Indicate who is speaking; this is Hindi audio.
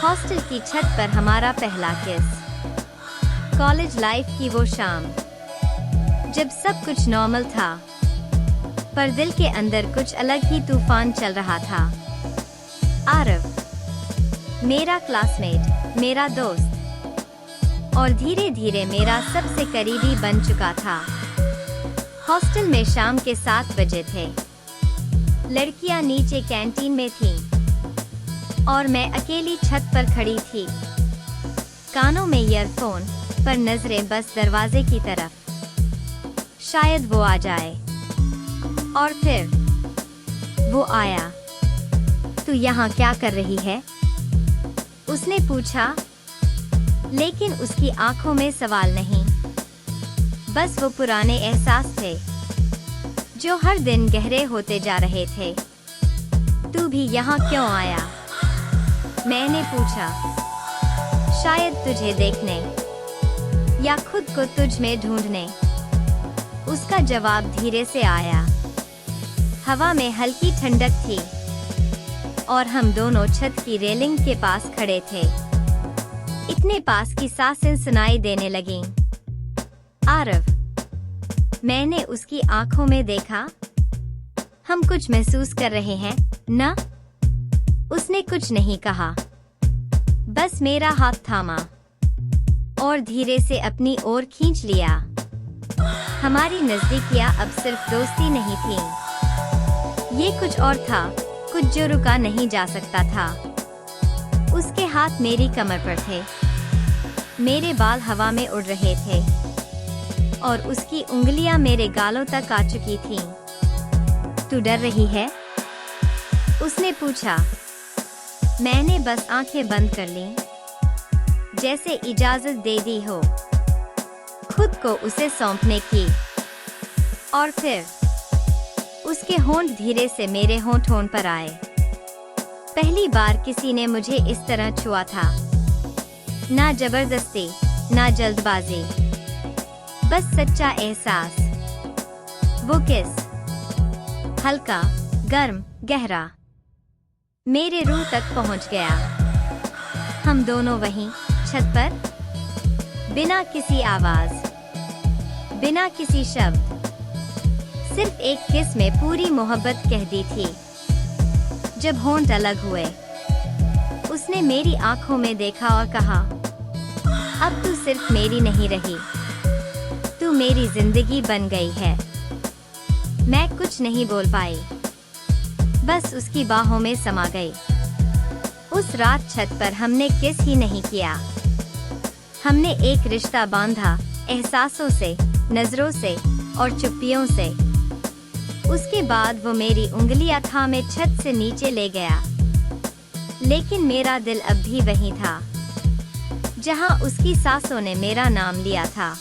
Speaker 1: हॉस्टल की छत पर हमारा पहला किस। कॉलेज लाइफ की वो शाम जब सब कुछ नॉर्मल था, पर दिल के अंदर कुछ अलग ही तूफान चल रहा था। आरव, मेरा क्लासमेट, मेरा दोस्त और धीरे धीरे मेरा सबसे करीबी बन चुका था। हॉस्टल में शाम के 7 बजे थे। लड़कियां नीचे कैंटीन में थीं और मैं अकेली छत पर खड़ी थी, कानों में ईयरफोन, पर नजरें बस दरवाजे की तरफ। शायद वो आ जाए। और फिर वो आया। तू यहाँ क्या कर रही है? उसने पूछा, लेकिन उसकी आंखों में सवाल नहीं, बस वो पुराने एहसास थे जो हर दिन गहरे होते जा रहे थे। तू भी यहाँ क्यों आया? मैंने पूछा, शायद तुझे देखने या खुद को तुझ में ढूंढने। उसका जवाब धीरे से आया। हवा में हल्की ठंडक थी और हम दोनों छत की रेलिंग के पास खड़े थे। इतने पास की सांसें सुनाई देने लगीं। आरव, मैंने उसकी आंखों में देखा। हम कुछ महसूस कर रहे हैं ना? उसने कुछ नहीं कहा, बस मेरा हाथ थामा और धीरे से अपनी ओर खींच लिया। हमारी नजदीकियां अब सिर्फ दोस्ती नहीं थी, ये कुछ और था, कुछ जो रुका नहीं जा सकता था। उसके हाथ मेरी कमर पर थे, मेरे बाल हवा में उड़ रहे थे और उसकी उंगलियां मेरे गालों तक आ चुकी थीं। तू डर रही है? उसने पूछा। मैंने बस आंखें बंद कर लीं, जैसे इजाजत दे दी हो खुद को उसे सौंपने की। और फिर उसके होंठ धीरे से मेरे होंठों पर आए। पहली बार किसी ने मुझे इस तरह छुआ था। ना जबरदस्ती, ना जल्दबाजी, बस सच्चा एहसास। वो किस, हल्का, गर्म, गहरा, मेरे रूह तक पहुंच गया। हम दोनों वहीं छत पर, बिना किसी आवाज, बिना किसी शब्द, सिर्फ एक किस में पूरी मोहब्बत कह दी थी। जब होंठ अलग हुए, उसने मेरी आंखों में देखा और कहा, अब तू सिर्फ मेरी नहीं रही, तू मेरी जिंदगी बन गई है। मैं कुछ नहीं बोल पाई, बस उसकी बाहों में समा गई। उस रात छत पर हमने किस ही नहीं किया। हमने एक रिश्ता बांधा, एहसासों से, नजरों से और चुप्पियों से। उसके बाद वो मेरी उंगलियां थामे छत से नीचे ले गया, लेकिन मेरा दिल अब भी वहीं था, जहां उसकी सांसों ने मेरा नाम लिया था।